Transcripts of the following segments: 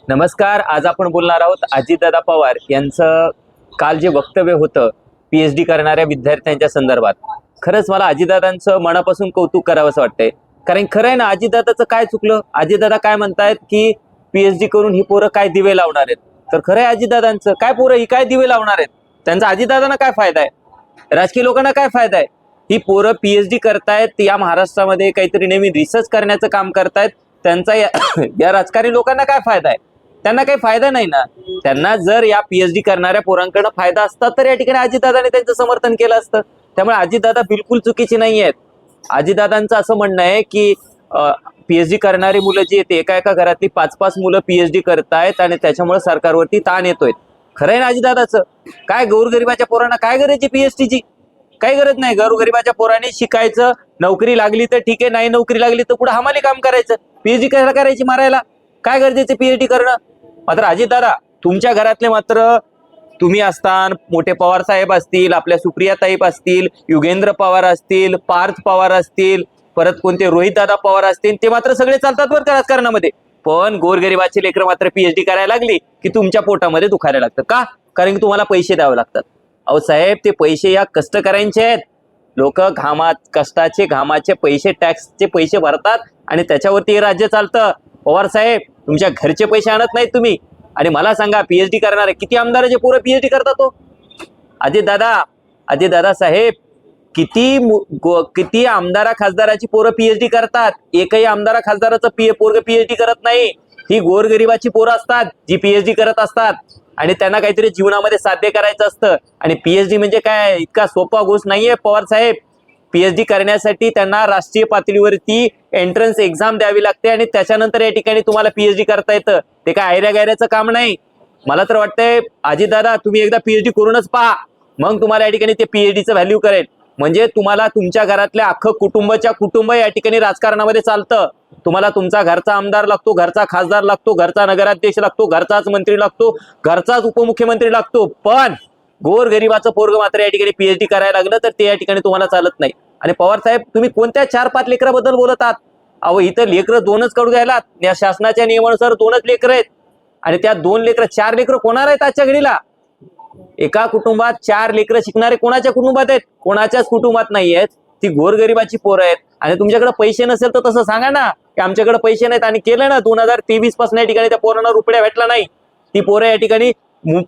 नमस्कार. आज आपण बोलणार आहोत अजितदादा पवार यांचं काल जे वक्तव्य होतं पीएचडी करणाऱ्या विद्यार्थ्यांच्या संदर्भात. खरंच मला अजितदादांचं मनापासून कौतुक करावंसं वाटतंय, कारण खरं आहे ना, अजितदादाचं काय चुकलं? अजितदादा काय म्हणतायत की पीएचडी करून ही पोरं काय दिवे लावणार आहेत. तर खरं आहे अजितदादांचं, काय पोरं ही काय दिवे लावणार आहेत? त्यांचा अजितदादांना काय फायदा आहे? राजकीय लोकांना काय फायदा आहे? ही पोरं पीएचडी करतायत, या महाराष्ट्रामध्ये काहीतरी नवीन रिसर्च करण्याचं काम करतायत. त्यांचा या राजकारणी लोकांना काय फायदा आहे? त्यांना काही फायदा नाही ना. त्यांना जर या पीएचडी करणाऱ्या पोरांकडनं फायदा असता तर या ठिकाणी अजितदादांनी त्यांचं समर्थन केलं असतं. त्यामुळे अजितदादा बिलकुल चुकीची नाही आहेत. अजितदादांचं असं म्हणणं आहे की पीएचडी करणारी मुलं जी आहेत, एका एका घरातली 5-5 मुलं पीएचडी करतायत आणि त्याच्यामुळे सरकारवरती ताण येतोय. खरं आहे ना अजितदादाचं? काय गोरगरिबाच्या पोरांना काय गरज आहे पीएचडीची? काही गरज नाही. गोरगरिबाच्या पोरांनी शिकायचं, नोकरी लागली तर ठीक आहे, नाही नोकरी लागली तर पुढे हमाली काम करायचं. पीएचडी कशाला करायची मारायला? काय गरजेचं पीएचडी करणं? मात्र अजितदादा, तुमच्या घरातले मात्र तुम्ही असताना मोठे पवार साहेब असतील, आपल्या सुप्रिया ताई असतील, युगेंद्र पवार असतील, पार्थ पवार असतील, परत कोणते रोहित दादा पवार असतील, ते मात्र सगळे चालतात बरं का राजकारणामध्ये. पण गोरगरिबाचे लेकरं मात्र पीएचडी करायला लागली की तुमच्या पोटामध्ये दुखायला लागतं. का? कारण की तुम्हाला पैसे द्यावे लागतात. अहो साहेब, ते पैसे या कष्टकऱ्यांचे आहेत. लोक कष्टाचे घामाचे पैसे, टॅक्सचे पैसे भरतात आणि त्याच्यावरती हे राज्य चालतं. पवार साहेब, तुमच्या घरचे पैसे आणत नाहीत तुम्ही. आणि मला सांगा, पीएचडी करणारे किती आमदाराचे पोरं पीएचडी करतात तो? अजितदादा साहेब, किती आमदारा खासदाराची पोरं पीएचडी करतात? एकही आमदारा खासदाराचं पोरग पीएचडी करत नाही. ही गोरगरिबाची पोरं असतात जी पीएचडी करत असतात आणि त्यांना काहीतरी जीवनामध्ये साध्य करायचं असतं. आणि पीएचडी म्हणजे काय इतका सोपा गोष्ट नाहीये पवार साहेब. पीएचडी करण्यासाठी त्यांना राष्ट्रीय पातळीवरती एंट्रन्स एक्झाम द्यावी लागते आणि त्याच्यानंतर या ठिकाणी तुम्हाला पीएचडी करता येतं. ते काय आयऱ्या गायऱ्याचं काम नाही. मला तर वाटतंय अजितदादा, तुम्ही एकदा पीएचडी करूनच पहा, मग तुम्हाला या ठिकाणी ते पीएचडीचं व्हॅल्यू करेल. म्हणजे तुम्हाला तुमच्या घरातल्या अख्खं कुटुंब या ठिकाणी राजकारणामध्ये चालतं. तुम्हाला तुमचा घरचा आमदार लागतो, घरचा खासदार लागतो, घरचा नगराध्यक्ष लागतो, घरचाच मंत्री लागतो, घरचाच उपमुख्यमंत्री लागतो. पण गोरगरिबाचं पोरग मात्र या ठिकाणी पीएचडी करायला लागलं तर ते या ठिकाणी तुम्हाला चालत नाही. आणि पवार साहेब, तुम्ही कोणत्या 4-5 लेकराबद्दल बोलत आहात? अहो, इथं लेकरं 2च कडू द्यायला. या शासनाच्या नियमानुसार 2च लेकरं आहेत आणि त्या 2 लेकरं 4 लेकरं कोणार आहेत आजच्या घडीला? एका कुटुंबात 4 लेकरं शिकणारे कोणाच्या कुटुंबात आहेत? कोणाच्याच कुटुंबात नाही आहेत. ती गोरगरिबाची पोरं आहेत. आणि तुमच्याकडे पैसे नसेल तर तसं सांगा ना की आमच्याकडे पैसे नाहीत. आणि केलं ना 2023 पासून या ठिकाणी त्या पोरांना रुपया भेटला नाही. ती पोरं या ठिकाणी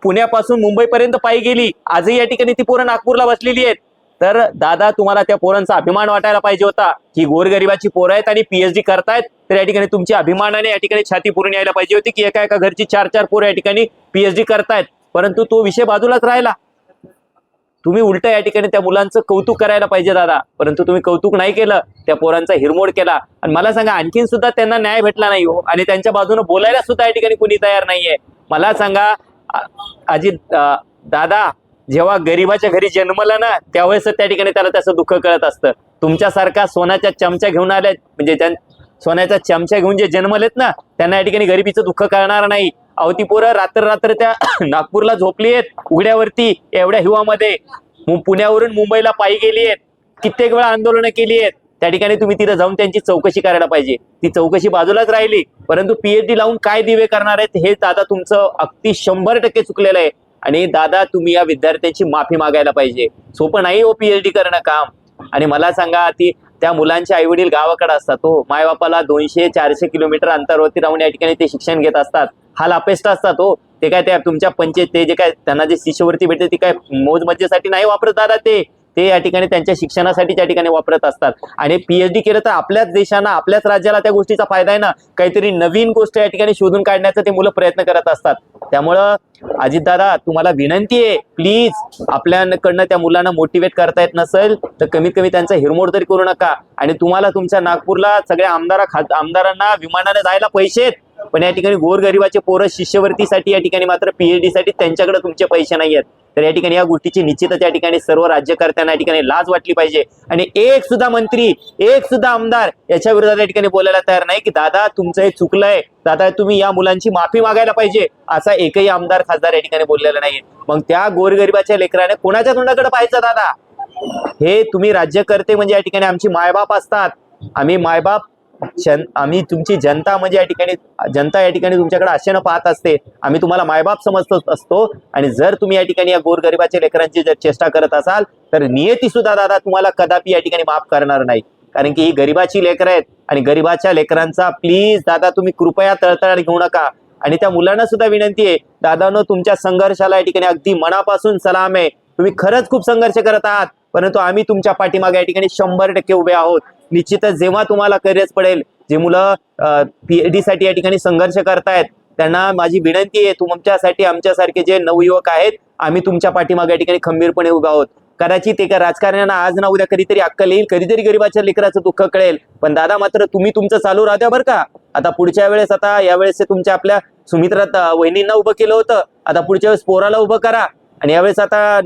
पुण्यापासून मुंबईपर्यंत पायी गेली. आजही या ठिकाणी ती पोरं नागपूरला बसलेली आहेत. तर दादा, तुम्हाला त्या पोरांचा अभिमान वाटायला पाहिजे होता की गोरगरिबाची पोरं आहेत आणि पीएचडी करतायत. तर या ठिकाणी तुमची अभिमानाने या ठिकाणी छाती पुरून यायला पाहिजे होती की एका एका घरची 4-4 पोरं या ठिकाणी पीएचडी करतायत. परंतु तो विषय बाजूलाच राहिला. तुम्ही उलट या ठिकाणी त्या मुलांचं कौतुक करायला पाहिजे दादा, परंतु तुम्ही कौतुक नाही केलं, त्या पोरांचा हिरमोड केला. आणि मला सांगा, आणखीन सुद्धा त्यांना न्याय भेटला नाही हो. आणि त्यांच्या बाजूने बोलायला सुद्धा या ठिकाणी कोणी तयार नाहीये. मला सांगा दादा, जेव्हा गरीबाच्या घरी जन्मला ना त्यावेळेस त्या ठिकाणी त्याला त्याचं दुःख कळत असतं. तुमच्यासारखा सोन्याच्या चमचा घेऊन आले, म्हणजे सोन्याचा चमचा घेऊन जे जन्मलेत ना, त्यांना या ठिकाणी गरिबीचं दुःख कळणार नाही. अहो, ती पोरं रात्र त्या नागपूरला झोपली आहेत उघड्यावरती एवढ्या हिवामध्ये. पुण्यावरून मुंबईला पायी गेली आहेत, कित्येक वेळा आंदोलनं केली आहेत. त्या ठिकाणी तुम्ही तिथे जाऊन त्यांची चौकशी करायला पाहिजे. ती चौकशी बाजूलाच राहिली. परंतु पीएचडी लावून काय दिवे करणार आहेत हे दादा तुमचं अगदी 100% चुकलेलं आहे. आणि दादा, तुम्ही या विद्यार्थ्यांची माफी मागायला पाहिजे. सोपं नाही हो पीएचडी करणं काम. आणि मला सांगा, त्या मुलांचे आई वडील गावाकडे असतात हो. मायबापाला 200-400 किलोमीटर अंतरावरती राहून या ठिकाणी ते शिक्षण घेत असतात. हाल अपेष्ट असतात हो. ते काय त्या तुमच्या पंचायत ते जे काय त्यांना जे शिष्यवृत्ती भेटते ती काय मोज मज्जेसाठी नाही वापरत दादा. ते या ठिकाणी त्यांच्या शिक्षणासाठी त्या ठिकाणी वापरत असतात. आणि पीएचडी केलं तर आपल्याच देशाला, आपल्याच राज्याला त्या गोष्टीचा फायदा आहे ना. काहीतरी नवीन गोष्ट या ठिकाणी शोधून काढण्याचा ते मुलं प्रयत्न करत असतात. त्यामुळं अजितदादा, तुम्हाला विनंती आहे, प्लीज आपल्याकडनं त्या मुलांना मोटिवेट करता येत नसेल तर कमीत कमी त्यांचा हिरमोड तरी करू नका. आणि तुम्हाला तुमच्या नागपूरला सगळ्या आमदारांना विमानाने जायला पैसे आहेत, पण या ठिकाणी गोरगरिबाचे पोरं शिष्यवृत्तीसाठी या ठिकाणी मात्र पीएचडी साठी त्यांच्याकडे तुमचे पैसे नाही आहेत. तर या ठिकाणी या गोष्टीची निश्चितच या ठिकाणी सर्व राज्यकर्त्यांना या ठिकाणी लाज वाटली पाहिजे. आणि एक सुद्धा मंत्री, एक सुद्धा आमदार याच्या विरोधात या ठिकाणी बोलायला तयार नाही की दादा तुमचं हे चुकलंय, दादा तुम्ही या मुलांची माफी मागायला पाहिजे, असा एकही आमदार खासदार या ठिकाणी बोललेला नाहीये. मग त्या गोरगरिबाच्या लेकराने कोणाच्या तोंडाकडे पाहायचं दादा? हे तुम्ही राज्यकर्ते म्हणजे या ठिकाणी आमची मायबाप असतात. आम्ही मायबाप आम्ही तुमची जनता म्हणजे या ठिकाणी जनता या ठिकाणी तुमच्याकडे आशेनं पाहत असते. आम्ही तुम्हाला मायबाप समजत असतो आणि जर तुम्ही या ठिकाणी या गोरगरिबाच्या लेकरांची जर चेष्टा करत असाल तर नियती सुद्धा दादा तुम्हाला कदापि या ठिकाणी माफ करणार नाही. कारण की ही गरिबाची लेकरं आहेत आणि गरिबाच्या लेकरांचा प्लीज दादा तुम्ही कृपया तळतळ घेऊ नका. आणि त्या मुलांना सुद्धा विनंती आहे दादानो, तुमच्या संघर्षाला या ठिकाणी अगदी मनापासून सलाम आहे. तुम्ही खरंच खूप संघर्ष करत आहात, परंतु आम्ही तुमच्या पाठीमागे या ठिकाणी 100% उभे आहोत. निश्चितच जेव्हा तुम्हाला गरज पडेल, जे मुलं PhD साठी या ठिकाणी संघर्ष करतायत त्यांना माझी विनंती आहे, तुमच्यासाठी आमच्यासारखे जे नवयुवक आहेत आम्ही तुमच्या पाठीमागे या ठिकाणी खंबीरपणे उभे आहोत. कदाचित एका राजकारण्यांना आज ना उद्या कधीतरी अक्कल येईल, कधीतरी गरिबाच्या लेकराचं दुःख कळेल, पण दादा मात्र तुम्ही तुमचं चालू राहू द्या बरं का. आता पुढच्या वेळेस, आता यावेळेस तुमच्या आपल्या सुमित्रा वहिनींना उभं केलं होतं, आता पुढच्या वेळेस पोराला उभं करा. आणि यावेळेस आता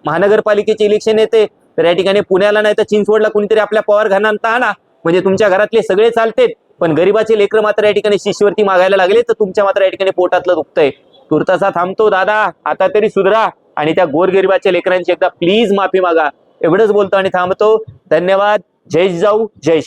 महानगरपालिकेचे इलेक्शन येते, तर या ठिकाणी पुण्याला नाही तर चिंचवडला कुणीतरी आपल्या पवार घरांना आणा, म्हणजे तुमच्या घरातले सगळे चालतेत, पण गरिबाचे लेकर मात्र या ठिकाणी शिष्यवृत्ती मागायला लागले तर तुमच्या मात्र या ठिकाणी पोटातलं दुखतंय. तुर्तासा थांबतो दादा, आता तरी सुधरा आणि त्या गोरगरिबाच्या लेकरांची एकदा प्लीज माफी मागा. एवढंच बोलतो आणि थांबतो. धन्यवाद. जय जिजाऊ, जय शिवराय.